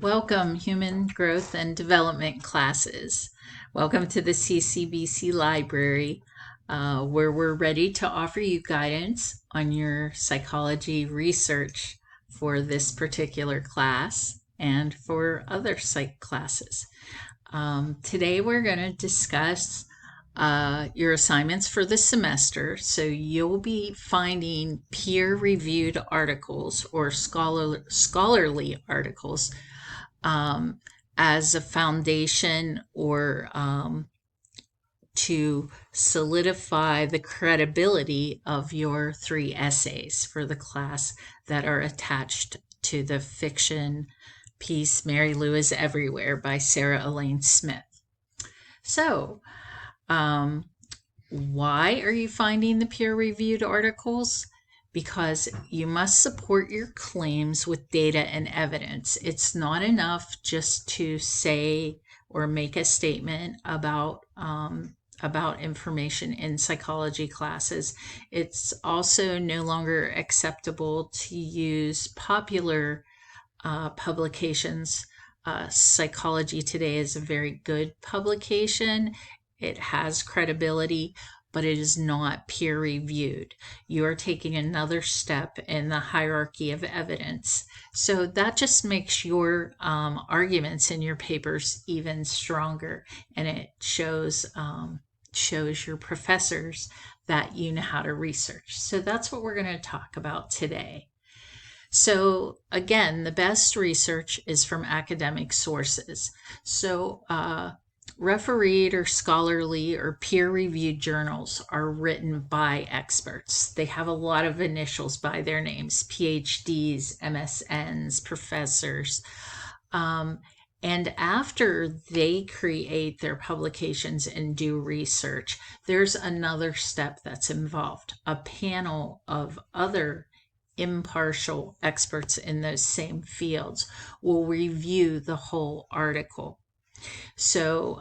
Welcome, Human Growth and Development classes. Welcome to the CCBC Library, where we're ready to offer you guidance on your psychology research for this particular class and for other psych classes. Today we're going to discuss your assignments for the semester. So you'll be finding peer-reviewed articles or scholarly articles um, as a foundation or to solidify the credibility of your 3 essays for the class that are attached to the fiction piece Mary Lou is Everywhere by Sarah Elaine Smith. So, why are you finding the peer-reviewed articles? Because you must support your claims with data and evidence. It's not enough just to say or make a statement about information in psychology classes. It's also no longer acceptable to use popular publications. Psychology Today is a very good publication. It has credibility, but it is not peer reviewed. You are taking another step in the hierarchy of evidence. So that just makes your arguments in your papers even stronger, and it shows your professors that you know how to research. So that's what we're going to talk about today. So again, the best research is from academic sources. So refereed or scholarly or peer-reviewed journals are written by experts. They have a lot of initials by their names: PhDs, MSNs, professors. And after they create their publications and do research, there's another step that's involved. A panel of other impartial experts in those same fields will review the whole article. So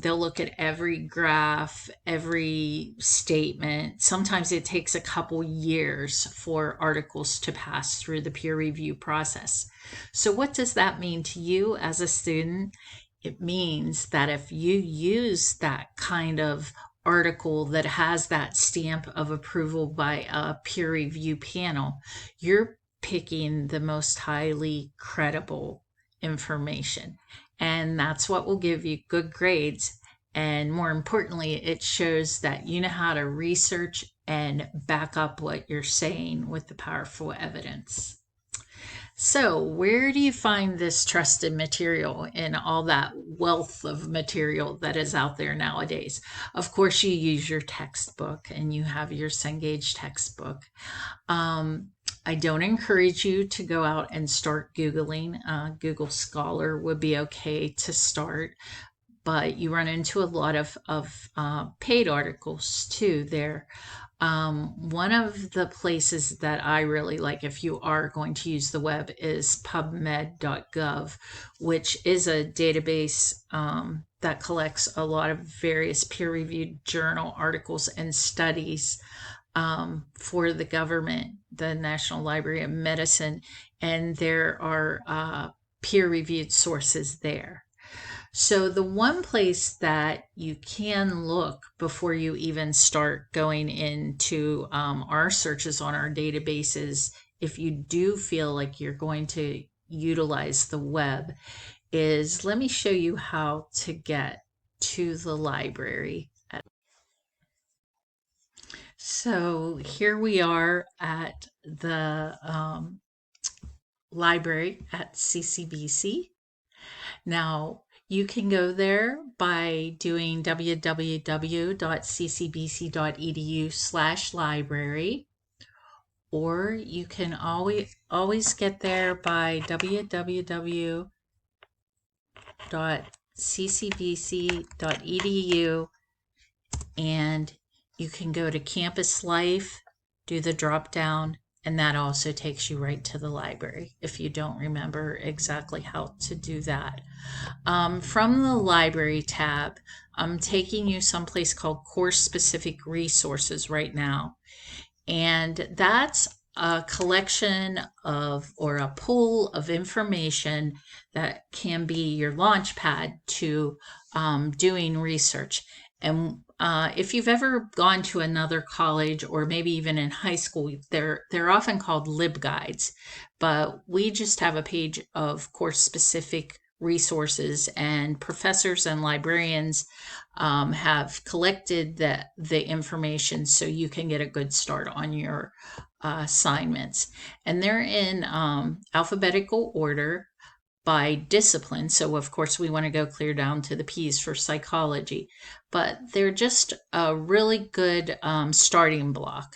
they'll look at every graph, every statement. Sometimes it takes a couple years for articles to pass through the peer review process. So what does that mean to you as a student? It means that if you use that kind of article that has that stamp of approval by a peer review panel, you're picking the most highly credible information. And that's what will give you good grades. And more importantly, it shows that you know how to research and back up what you're saying with the powerful evidence. So, where do you find this trusted material in all that wealth of material that is out there nowadays? Of course, you use your textbook and you have your Cengage textbook. I don't encourage you to go out and start Googling. Google Scholar would be okay to start, but you run into a lot of paid articles too there. One of the places that I really like, if you are going to use the web, is pubmed.gov, which is a database that collects a lot of various peer-reviewed journal articles and studies for the government, the National Library of Medicine, and there are peer-reviewed sources there. So the one place that you can look before you even start going into our searches on our databases, if you do feel like you're going to utilize the web, is let me show you how to get to the library. So here we are at the library at CCBC. Now, you can go there by doing www.ccbc.edu/library, or you can always get there by www.ccbc.edu, and you can go to Campus Life, do the drop down, and that also takes you right to the library if you don't remember exactly how to do that. From the library tab, I'm taking you someplace called Course Specific Resources right now. And that's a collection of or a pool of information that can be your launch pad to doing research. And if you've ever gone to another college or maybe even in high school, they're often called LibGuides, but we just have a page of course specific resources, and professors and librarians have collected the information so you can get a good start on your assignments. And they're in alphabetical order by discipline. So, of course, we want to go clear down to the P's for psychology, but they're just a really good starting block.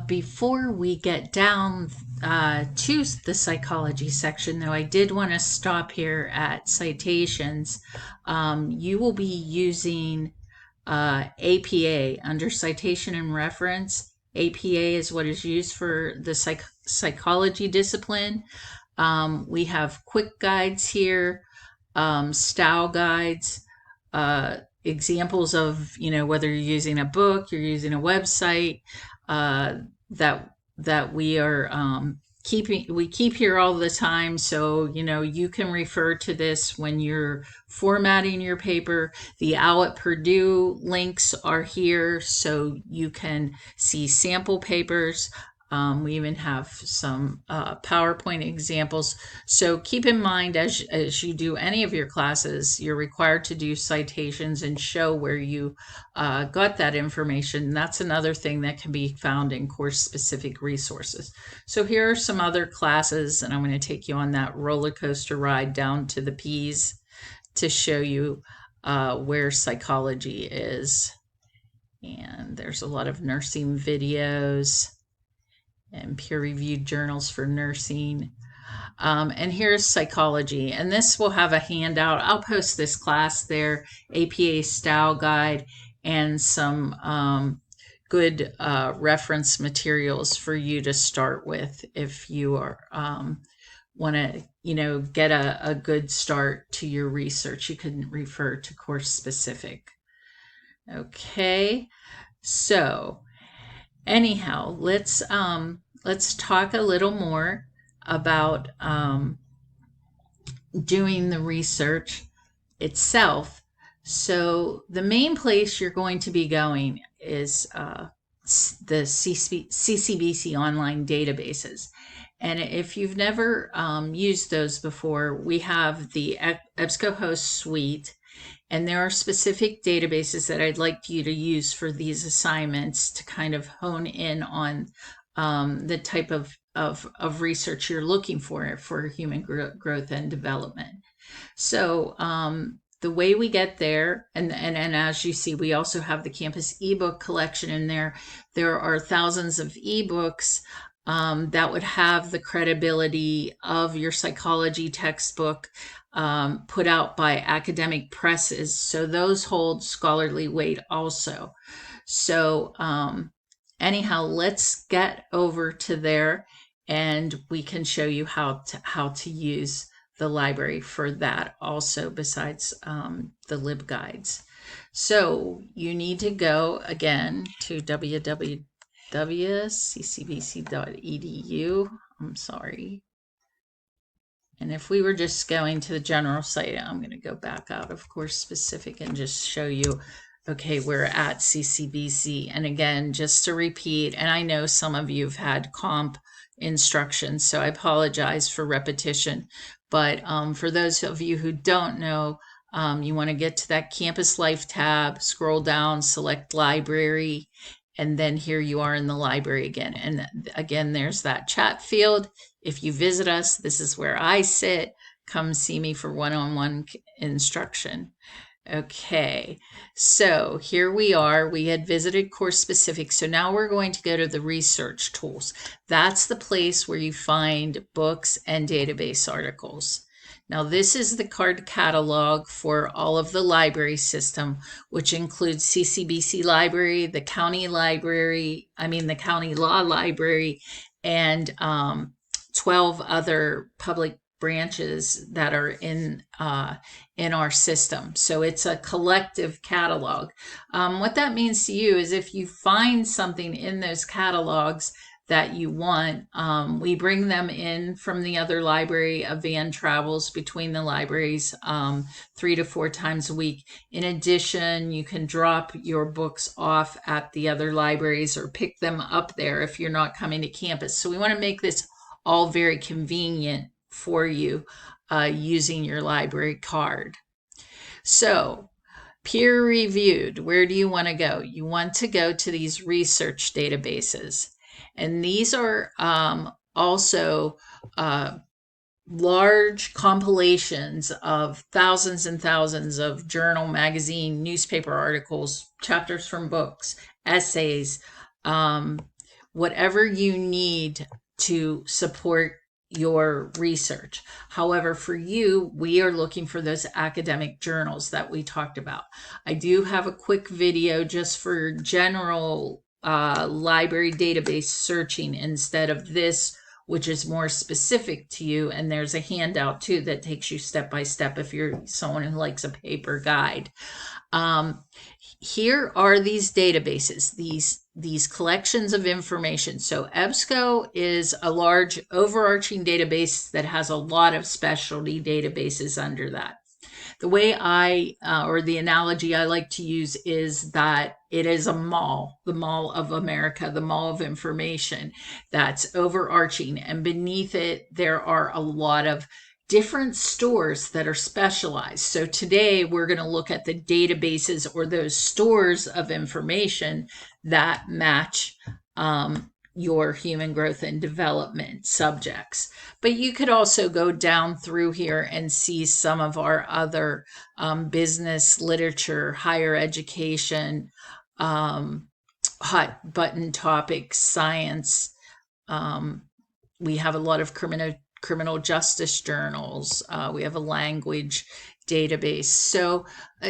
Before we get down to the psychology section, though, I did want to stop here at citations. You will be using APA under citation and reference. APA is what is used for the psychology discipline. We have quick guides here, style guides, examples of, whether you're using a book, you're using a website, that we are we keep here all the time. So, you can refer to this when you're formatting your paper. The OWL at Purdue links are here so you can see sample papers. We even have some PowerPoint examples. So keep in mind as you do any of your classes, you're required to do citations and show where you got that information. That's another thing that can be found in course-specific resources. So here are some other classes, and I'm going to take you on that roller coaster ride down to the P's to show you where psychology is. And there's a lot of nursing videos and peer-reviewed journals for nursing. And here's psychology, and this will have a handout. I'll post this class there, APA style guide, and some good reference materials for you to start with if you are want to get a good start to your research. You can refer to course specific. Okay, so anyhow, let's talk a little more about doing the research itself. So the main place you're going to be going is the CCBC online databases. And if you've never used those before, we have the EBSCOhost suite. And there are specific databases that I'd like you to use for these assignments to kind of hone in on the type of research you're looking for human growth and development. So the way we get there, and as you see, we also have the campus ebook collection in there. There are thousands of ebooks that would have the credibility of your psychology textbook put out by academic presses. So those hold scholarly weight also. So anyhow, let's get over to there and we can show you how to use the library for that also, besides the LibGuides. So you need to go again to www.ccbc.edu. I'm sorry. And if we were just going to the general site, I'm going to go back out of course specific and just show you, okay, we're at CCBC. And again, just to repeat, and I know some of you have had comp instructions, so I apologize for repetition. But for those of you who don't know, you want to get to that Campus Life tab, scroll down, select Library, and then here you are in the library again. And again, there's that chat field. If you visit us, this is where I sit. Come see me for one-on-one instruction. Okay, so here we are. We had visited course specific. So now we're going to go to the research tools. That's the place where you find books and database articles. Now this is the card catalog for all of the library system, which includes CCBC Library, the county law library, and 12 other public branches that are in our system. So it's a collective catalog. What that means to you is if you find something in those catalogs that you want. We bring them in from the other library. A van travels between the libraries 3 to 4 times a week. In addition, you can drop your books off at the other libraries or pick them up there if you're not coming to campus. So we want to make this all very convenient for you using your library card. So peer reviewed, where do you want to go? You want to go to these research databases. And these are also large compilations of thousands and thousands of journal, magazine, newspaper articles, chapters from books, essays, whatever you need to support your research. However, for you, we are looking for those academic journals that we talked about. I do have a quick video just for general library database searching instead of this, which is more specific to you. And there's a handout too that takes you step by step if you're someone who likes a paper guide. Here are these databases, these collections of information. So EBSCO is a large overarching database that has a lot of specialty databases under that. The way or the analogy I like to use is that it is a mall, the Mall of America, the Mall of Information that's overarching. And beneath it, there are a lot of different stores that are specialized. So today we're going to look at the databases or those stores of information that match your human growth and development subjects. But you could also go down through here and see some of our other business, literature, higher education, hot button topics, science. We have a lot of criminal justice journals. We have a language database. So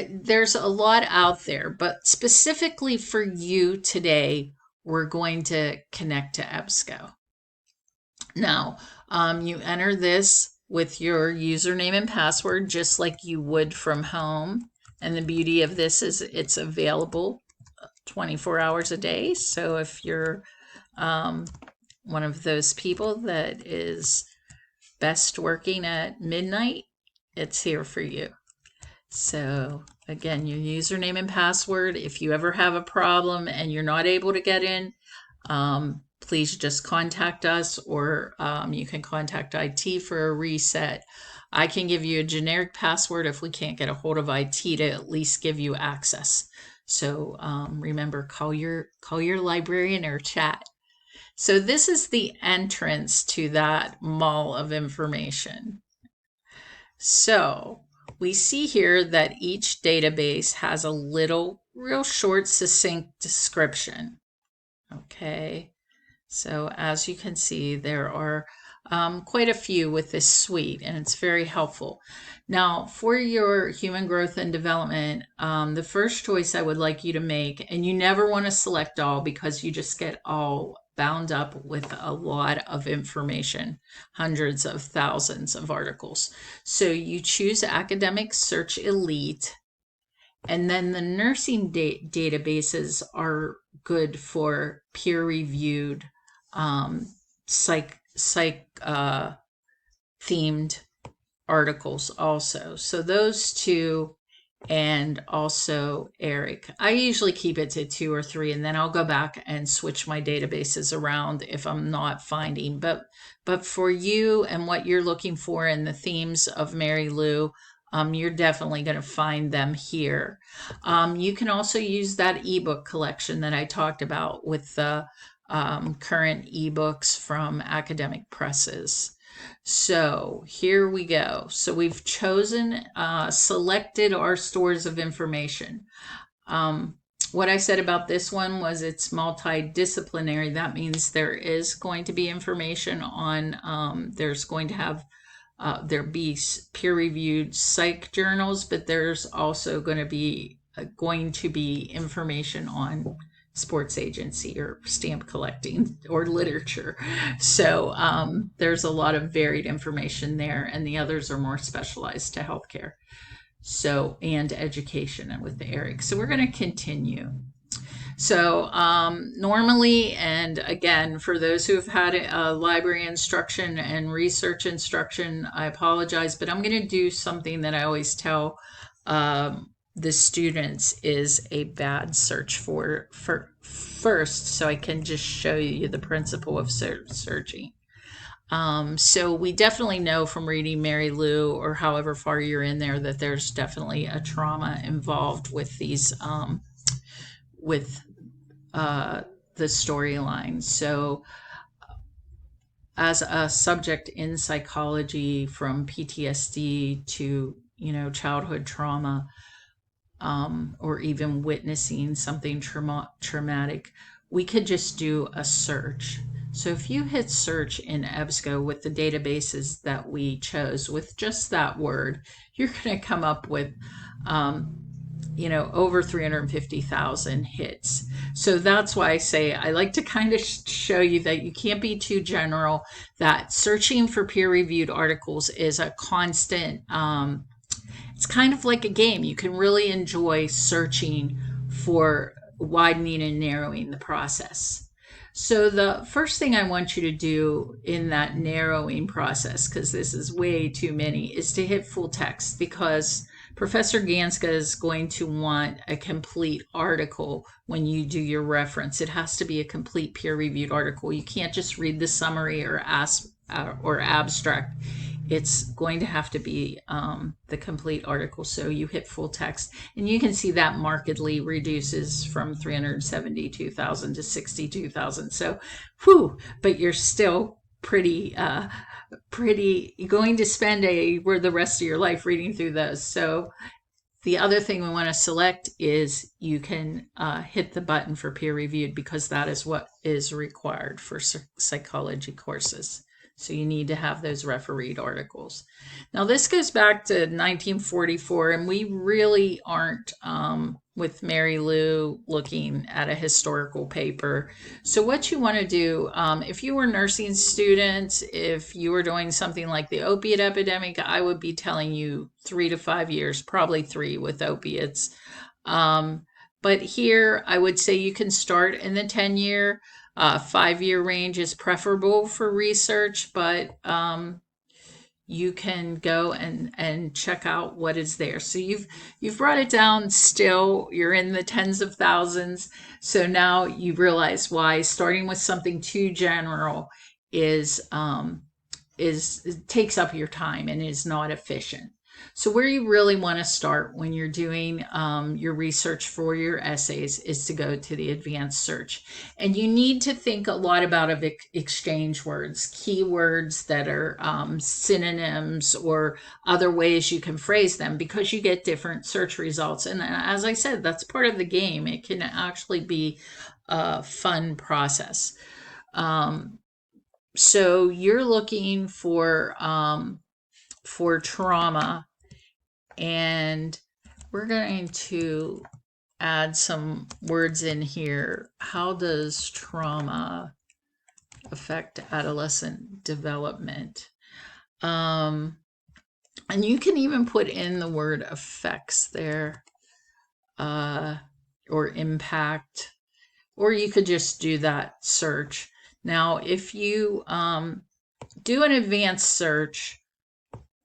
there's a lot out there, but specifically for you today, we're going to connect to EBSCO. Now, you enter this with your username and password, just like you would from home. And the beauty of this is it's available 24 hours a day. So if you're one of those people that is best working at midnight, it's here for you. So again, your username and password. If you ever have a problem and you're not able to get in, please just contact us, or you can contact IT for a reset. I can give you a generic password if we can't get a hold of IT to at least give you access. So remember, call your librarian or chat. So this is the entrance to that mall of information. So we see here that each database has a little, real short, succinct description. Okay, so as you can see, there are quite a few with this suite, and it's very helpful. Now, for your human growth and development, the first choice I would like you to make, and you never want to select all because you just get all bound up with a lot of information, hundreds of thousands of articles. So you choose Academic Search Elite, and then the nursing databases are good for peer-reviewed psych themed articles also. So those two, and also ERIC. I usually keep it to 2 or 3, and then I'll go back and switch my databases around if I'm not finding. But for you and what you're looking for in the themes of Mary Lou, you're definitely going to find them here. You can also use that ebook collection that I talked about with the current ebooks from academic presses. So here we go. So we've chosen, selected our stores of information. What I said about this one was it's multidisciplinary. That means there is going to be information on, there's going to have, there be peer-reviewed psych journals, but there's also going to be information on sports agency or stamp collecting or literature. So there's a lot of varied information there, and the others are more specialized to healthcare. So, and education and with the ERIC. So we're going to continue. So normally, and again, for those who have had library instruction and research instruction, I apologize, but I'm going to do something that I always tell the students is a bad search for first, so I can just show you the principle of searching. So we definitely know from reading Mary Lou or however far you're in there that there's definitely a trauma involved with these with uh, the storyline. So, as a subject in psychology, from PTSD to childhood trauma, or even witnessing something traumatic, we could just do a search. So if you hit search in EBSCO with the databases that we chose with just that word, you're going to come up with over 350,000 hits. So that's why I say I like to kind of show you that you can't be too general, that searching for peer reviewed articles is a constant, it's kind of like a game. You can really enjoy searching for widening and narrowing the process. So the first thing I want you to do in that narrowing process, because this is way too many, is to hit full text, because Professor Ganska is going to want a complete article when you do your reference. It has to be a complete peer-reviewed article. You can't just read the summary or abstract. It's going to have to be the complete article. So you hit full text, and you can see that markedly reduces from 372,000 to 62,000. So, whew, but you're still pretty going to spend the rest of your life reading through those. So the other thing we want to select is you can hit the button for peer reviewed, because that is what is required for psychology courses. So you need to have those refereed articles. Now this goes back to 1944, and we really aren't with Mary Lou looking at a historical paper. So what you want to do, if you were nursing students, if you were doing something like the opiate epidemic, I would be telling you 3 to 5 years, probably 3 with opiates. But here I would say you can start in the 10-year. 5-year range is preferable for research, but you can go and check out what is there. So you've brought it down. Still, you're in the tens of thousands. So now you realize why starting with something too general is it takes up your time and is not efficient. So where you really want to start when you're doing your research for your essays is to go to the advanced search. And you need to think a lot about exchange words, keywords that are synonyms or other ways you can phrase them, because you get different search results. And as I said, that's part of the game. It can actually be a fun process. So you're looking for trauma, and we're going to add some words in here. How does trauma affect adolescent development? And you can even put in the word effects there, or impact, or you could just do that search. Now, if you do an advanced search,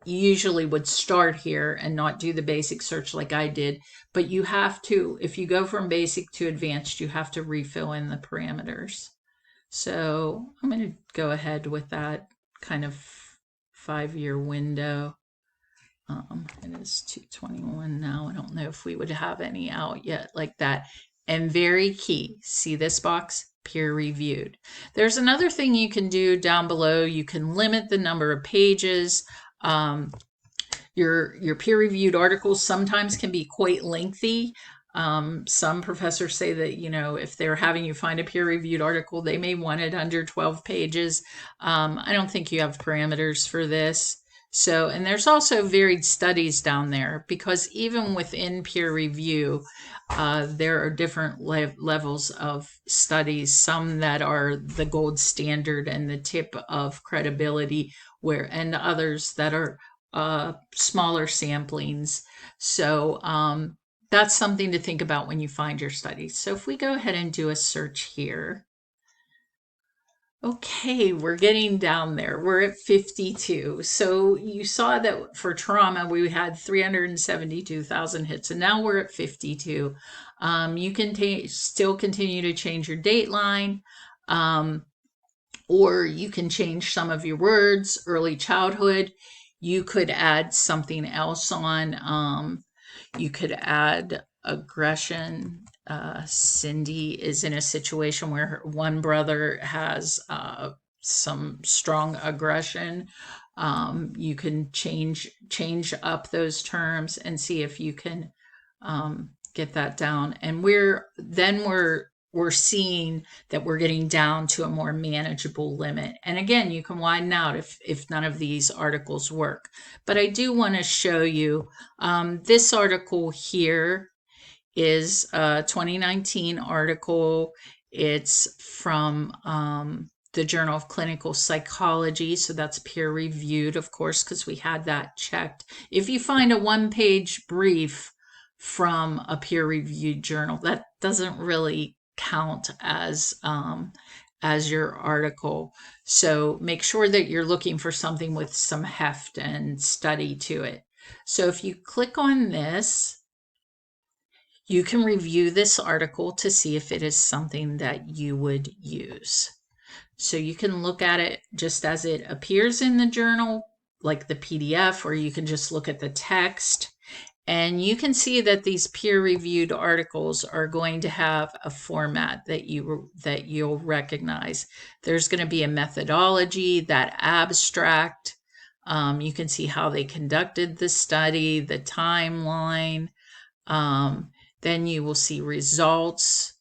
you usually would start here and not do the basic search like I did, but you have to, if you go from basic to advanced, you have to refill in the parameters. So I'm going to go ahead with that kind of 5-year window. It is 221 now. I don't know if we would have any out yet like that. And very key, see this box? Peer reviewed. There's another thing you can do down below. You can limit the number of pages. Your peer-reviewed articles sometimes can be quite lengthy. Some professors say that, if they're having you find a peer-reviewed article, they may want it under 12 pages. I don't think you have parameters for this. So, and there's also varied studies down there, because even within peer review, there are different levels of studies, some that are the gold standard and the tip of credibility, and others that are smaller samplings. So that's something to think about when you find your studies. So if we go ahead and do a search here. Okay, we're getting down there. We're at 52. So you saw that for trauma, we had 372,000 hits, and now we're at 52. You can still continue to change your dateline, or you can change some of your words, early childhood. You could add something else on. You could add aggression. Cindy is in a situation where one brother has some strong aggression. You can change up those terms and see if you can get that down. And we're seeing that we're getting down to a more manageable limit. And again, you can widen out if none of these articles work. But I do want to show you this article here is a 2019 article. It's from the Journal of Clinical Psychology. So that's peer reviewed, of course, because we had that checked. If you find a one-page brief from a peer reviewed journal, that doesn't really count as your article. So make sure that you're looking for something with some heft and study to it. So if you click on this, you can review this article to see if it is something that you would use. So you can look at it just as it appears in the journal, like the PDF, or you can just look at the text. And you can see that these peer-reviewed articles are going to have a format that you'll recognize. There's going to be a methodology, that abstract. You can see how they conducted the study, the timeline. Then you will see results.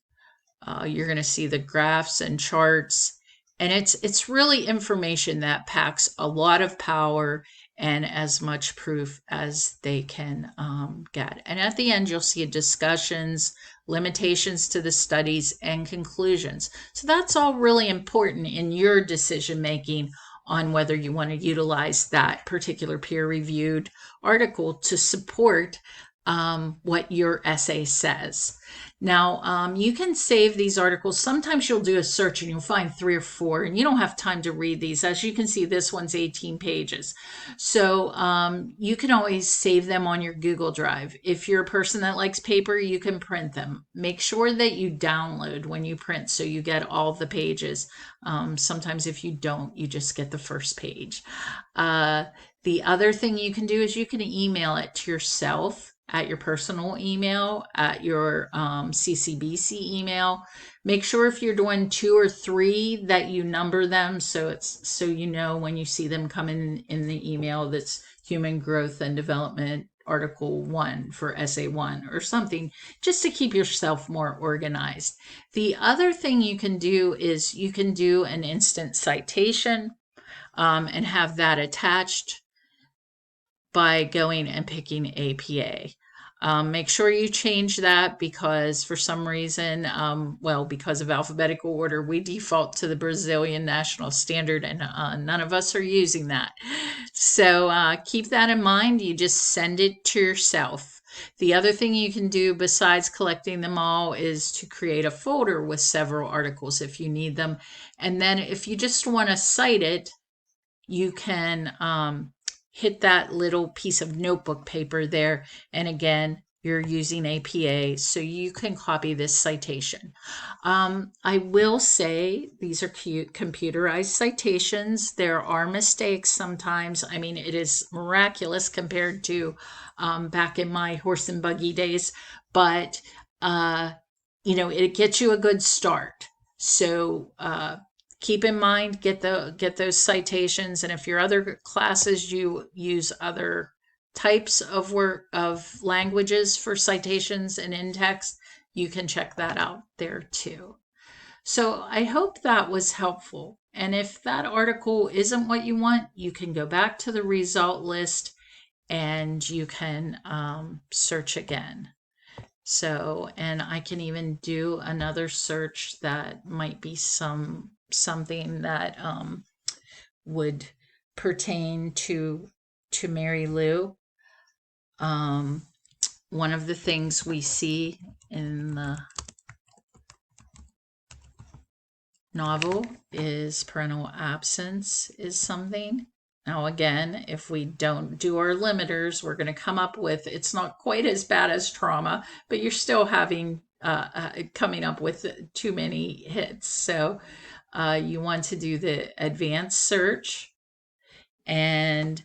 You're going to see the graphs and charts. And it's really information that packs a lot of power and as much proof as they can get. And at the end, you'll see discussions, limitations to the studies, and conclusions. So that's all really important in your decision making on whether you want to utilize that particular peer-reviewed article to support what your essay says. Now, you can save these articles. Sometimes you'll do a search and you'll find 3 or 4, and you don't have time to read these. As you can see, this one's 18 pages. So you can always save them on your Google Drive. If you're a person that likes paper, you can print them. Make sure that you download when you print so you get all the pages. Sometimes if you don't, you just get the first page. The other thing you can do is you can email it to yourself at your personal email, at your CCBC email. Make sure if you're doing 2 or 3 that you number them so you know when you see them come in the email that's Human Growth and Development Article 1 for Essay 1 or something, just to keep yourself more organized. The other thing you can do is you can do an instant citation and have that attached by going and picking APA. Make sure you change that because for some reason, because of alphabetical order, we default to the Brazilian national standard and none of us are using that. So keep that in mind. You just send it to yourself. The other thing you can do besides collecting them all is to create a folder with several articles if you need them. And then if you just want to cite it, you can hit that little piece of notebook paper there. And again, you're using APA, so you can copy this citation. I will say these are computerized citations. There are mistakes sometimes. I mean, it is miraculous compared to back in my horse and buggy days, but it gets you a good start. So keep in mind, get those citations, and if your other classes you use other types of languages for citations and in text, you can check that out there too. So I hope that was helpful. And if that article isn't what you want, you can go back to the result list and you can search again. So, and I can even do another search that might be something that would pertain to Mary Lou. one of the things we see in the novel is parental absence is something. Now, again, if we don't do our limiters, we're going to come up with, it's not quite as bad as trauma, but you're still having coming up with too many hits. So you want to do the advanced search. And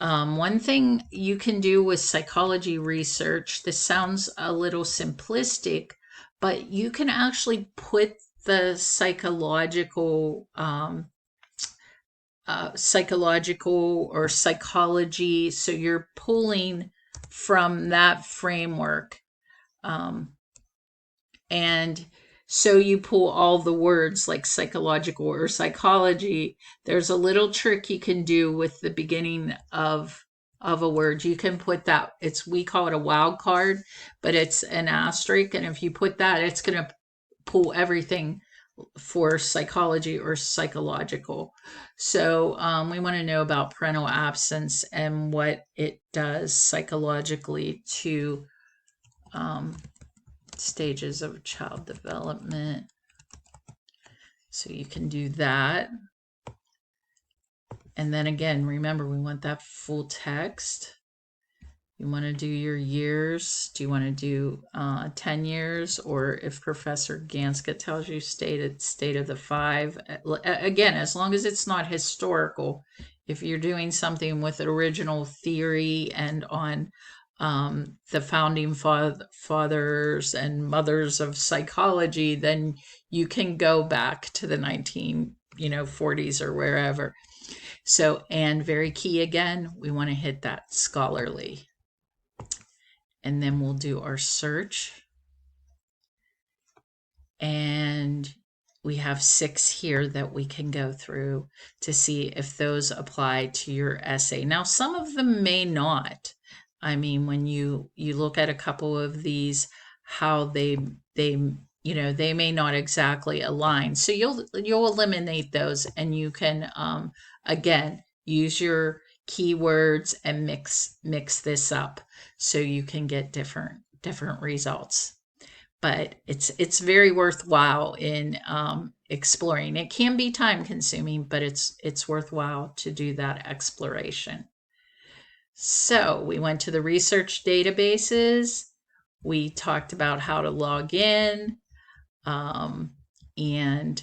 one thing you can do with psychology research, this sounds a little simplistic, but you can actually put the psychological or psychology, so you're pulling from that framework. And so you pull all the words like psychological or psychology. There's a little trick you can do with the beginning of a word. You can put that, we call it a wild card, but it's an asterisk. And if you put that, it's going to pull everything for psychology or psychological. So we want to know about parental absence and what it does psychologically to stages of child development. So you can do that. And then again, remember, we want that full text. You want to do your years. Do you want to do 10 years? Or if Professor Ganska tells you state of the 5, again, as long as it's not historical, if you're doing something with original theory and on the founding fathers and mothers of psychology, then you can go back to the 1940s or wherever. So, and very key again, we want to hit that scholarly. And then we'll do our search. And we have 6 here that we can go through to see if those apply to your essay. Now, some of them may not. I mean, when you look at a couple of these, how they may not exactly align. So you'll eliminate those, and you can again use your keywords and mix this up so you can get different results. But it's very worthwhile in exploring. It can be time consuming, but it's worthwhile to do that exploration. So we went to the research databases. We talked about how to log in, and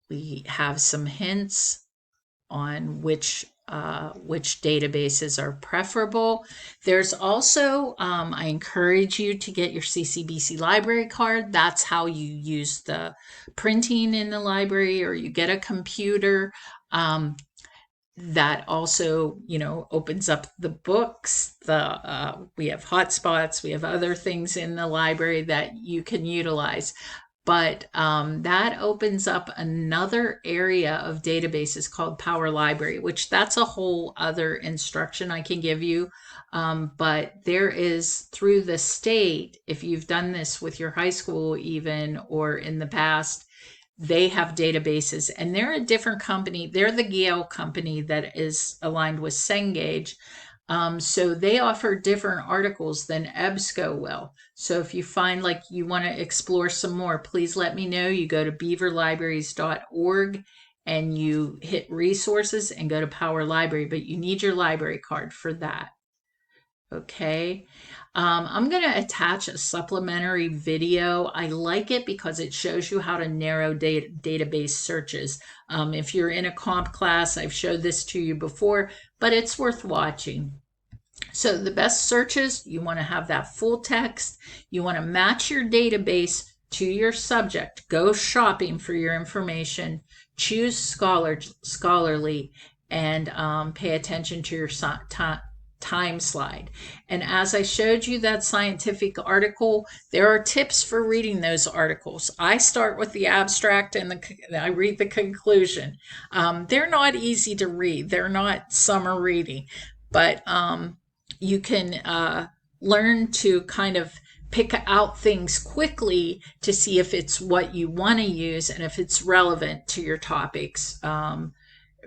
we have some hints on which databases are preferable. There's also, I encourage you to get your CCBC library card. That's how you use the printing in the library, or you get a computer. That also, opens up the books. We have hotspots. We have other things in the library that you can utilize. But that opens up another area of databases called Power Library, which that's a whole other instruction I can give you. But there is, through the state, if you've done this with your high school even, or in the past, they have databases, and they're a different company. They're the Gale company that is aligned with Cengage. So they offer different articles than EBSCO will. So if you find like you want to explore some more, please let me know. You go to beaverlibraries.org and you hit resources and go to Power Library, but you need your library card for that. Okay. I'm going to attach a supplementary video. I like it because it shows you how to narrow database searches. If you're in a comp class, I've showed this to you before, but it's worth watching. So the best searches, you want to have that full text. You want to match your database to your subject. Go shopping for your information. Choose scholarly, and pay attention to your time slide. And as I showed you that scientific article, there are tips for reading those articles. I start with the abstract and I read the conclusion. They're not easy to read. They're not summer reading, but you can learn to kind of pick out things quickly to see if it's what you want to use and if it's relevant to your topics.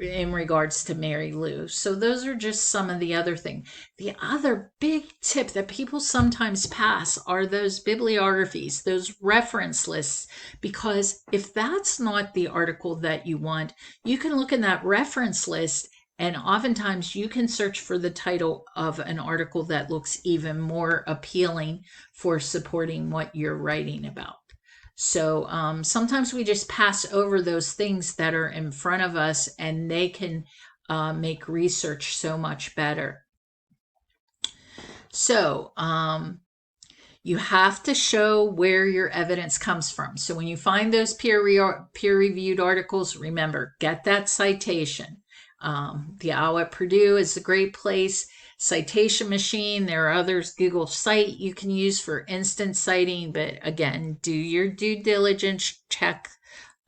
in regards to Mary Lou. So those are just some of the other things. The other big tip that people sometimes pass are those bibliographies, those reference lists, because if that's not the article that you want, you can look in that reference list and oftentimes you can search for the title of an article that looks even more appealing for supporting what you're writing about. So sometimes we just pass over those things that are in front of us, and they can make research so much better. So you have to show where your evidence comes from. So when you find those peer-reviewed articles, remember, get that citation. The OWL at Purdue is a great place. Citation Machine, there are others. Google Cite you can use for instant citing, but again, do your due diligence, check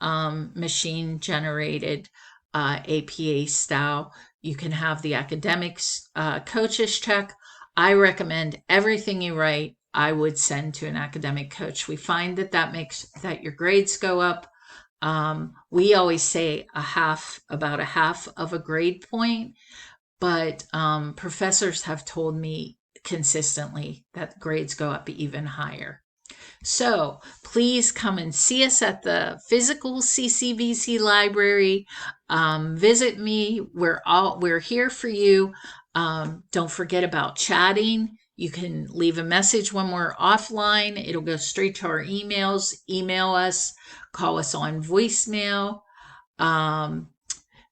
machine generated APA style. You can have the academics coaches check. I recommend everything you write I would send to an academic coach. We find that makes that your grades go up. We always say about a half of a grade point, but professors have told me consistently that grades go up even higher. So please come and see us at the physical CCBC library. Visit me. We're here for you. Don't forget about chatting. You can leave a message when we're offline. It'll go straight to our emails. Email us, call us on voicemail.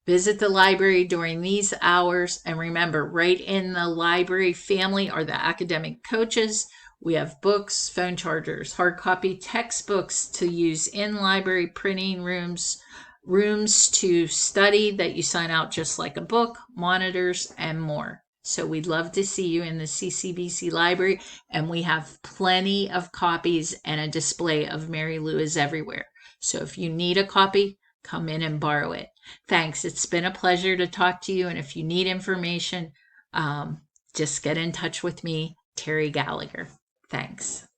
Visit the library during these hours. And remember, right in the library family are the academic coaches. We have books, phone chargers, hard copy textbooks to use in library printing rooms to study that you sign out just like a book, monitors, and more. So we'd love to see you in the CCBC library, and we have plenty of copies, and a display of Mary Lou is everywhere. So if you need a copy, come in and borrow it. Thanks. It's been a pleasure to talk to you, and if you need information, just get in touch with me, Terry Gallagher. Thanks.